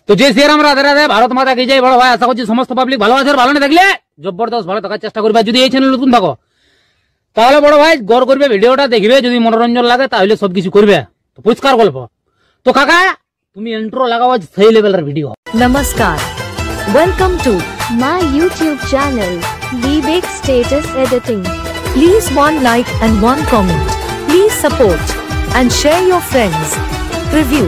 তো যে শ্রীরাম রাধে রাধে, ভারত মাতা কি জয়। বড় ভাই আশা করছি সমস্ত পাবলিক ভালো আছে, ভালো না থাকলে জবরদস্ত ভালো থাকার চেষ্টা করবে। যদি এই চ্যানেল নতুন থাকো তাহলে বড় ভাই গড় করবে, ভিডিওটা দেখবে, যদি মনোরঞ্জন লাগে তাহলে সবকিছু করবে। তো পরিষ্কার গল্প। তো কাকা তুমি ইন্ট্রো লাগাও, সেই লেভেলের video. Namaskar. Welcome to my YouTube channel, Vivek Status Editing. please one like and one comment. Please support and share your friends. Review.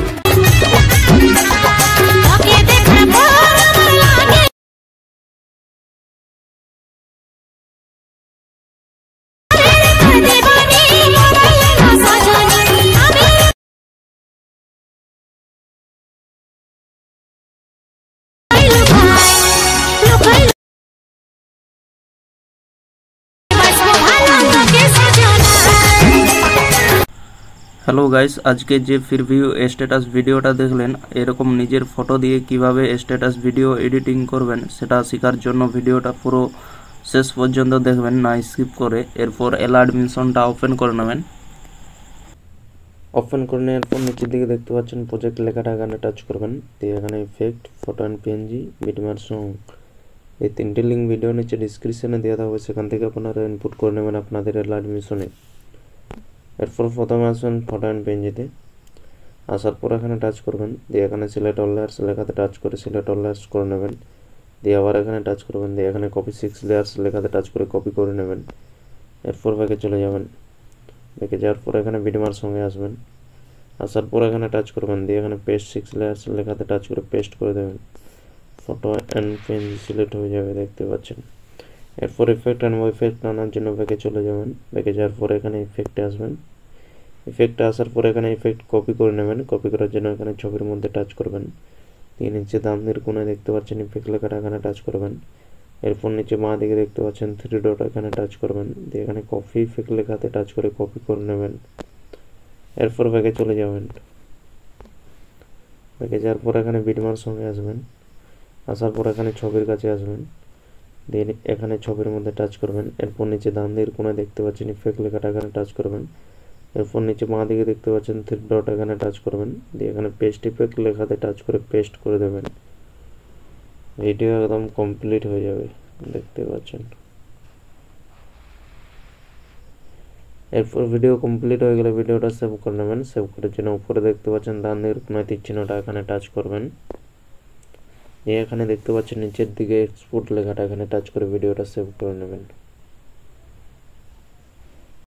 Hello guys, আজকে যে প্রিভিউ স্ট্যাটাস ভিডিওটা দেখলেন, এরকম নিজের ফটো দিয়ে কিভাবে স্ট্যাটাস ভিডিও এডিটিং করবেন সেটা শেখার জন্য ভিডিওটা পুরো শেষ পর্যন্ত দেখবেন, না স্কিপ করে। এরপর অ্যালার্ট মিশনটা ওপেন করে নেবেন। ওপেন করে নেওয়ার পর নিচের দিকে দেখতে পাচ্ছেন প্রজেক্ট লেখাটা, এখানে টাচ করবেন। দিয়ে এখানে effect, photo and PNG, bitmap song, এই তিনটে লিঙ্ক ভিডিও নিচে ডিসক্রিপশনে দেওয়া থাকবে, সেখান থেকে আপনারা ইনপুট করে নেবেন আপনাদের অ্যালার্ট মিশনে। এরপর প্রথমে আসবেন ফটো অ্যান্ড পেনজিতে। আসার পর এখানে টাচ করবেন, দিয়ে এখানে সিলেক্ট অল লেয়ার্স লেখাতে টাচ করে সিলেক্ট অল লেয়ার্স করে নেবেন। দিয়ে আবার এখানে টাচ করবেন, দিয়ে এখানে কপি 6 লেয়ার্স লেখাতে টাচ করে কপি করে নেবেন। এরপর ব্যাকে চলে যাবেন। ব্যাকে যাওয়ার পর এখানে বিটমার্কের সঙ্গে আসবেন। আসার পর এখানে টাচ করবেন, দিয়ে এখানে পেস্ট 6 লেয়ার্স লেখাতে টাচ করে পেস্ট করে দেবেন। ফটো অ্যান্ড পেনজি সিলেক্ট হয়ে যাবে, দেখতে পাচ্ছেন। এরপর ইফেক্ট অ্যান্ড ইফেক্ট আনার জন্য ব্যাকে চলে যাবেন। ব্যাকে যাওয়ার পর এখানে ইফেক্টে আসবেন। ইফেক্টে আসার পর এখানে ইফেক্ট কপি করে নেবেন। কপি করার জন্য এখানে ছবির মধ্যে টাচ করবেন। দিয়ে নিচে ডানের কোণায় দেখতে পাচ্ছেন ইফেক্ট লেখাটা, এখানে টাচ করবেন। এরপর নিচে বাঁ দিকে দেখতে পাচ্ছেন 3 ডট, এখানে টাচ করবেন। দিয়ে এখানে কপি ইফেক্ট লেখাতে টাচ করে কপি করে নেবেন। এরপর ব্যাকে চলে যাবেন। ব্যাকে যাওয়ার পর এখানে বিটমার্কের সঙ্গে আসবেন। আসার পর এখানে ছবির কাছে আসবেন। দিয়ে এখানে ছবির মধ্যে টাচ করবেন। এরপর নিচে ডানের কোণায় দেখতে পাচ্ছেন ইফেক্ট লেখাটা, এখানে টাচ করবেন। এরপর নিচে বাঁ দিকে দেখতে পাচ্ছেন 3 ডট, এখানে টাচ করবেন। দিয়ে এখানে পেস্ট ইফেক্ট লেখাতে টাচ করে পেস্ট করে দেবেন। ভিডিও একদম কমপ্লিট হয়ে যাবে, দেখতে পাচ্ছেন। এরপর ভিডিও কমপ্লিট হয়ে গেলে ভিডিওটা সেভ করে নেবেন। সেভ করার জন্য উপরে দেখতে পাচ্ছেন ডানের কোণায় তীর চিহ্নটা, এখানে টাচ করবেন। এখানে দেখতে পাচ্ছেন নিচের দিকে এক্সপোর্ট লেখাটা, এখানে টাচ করে ভিডিওটা সেভ করে নেবেন।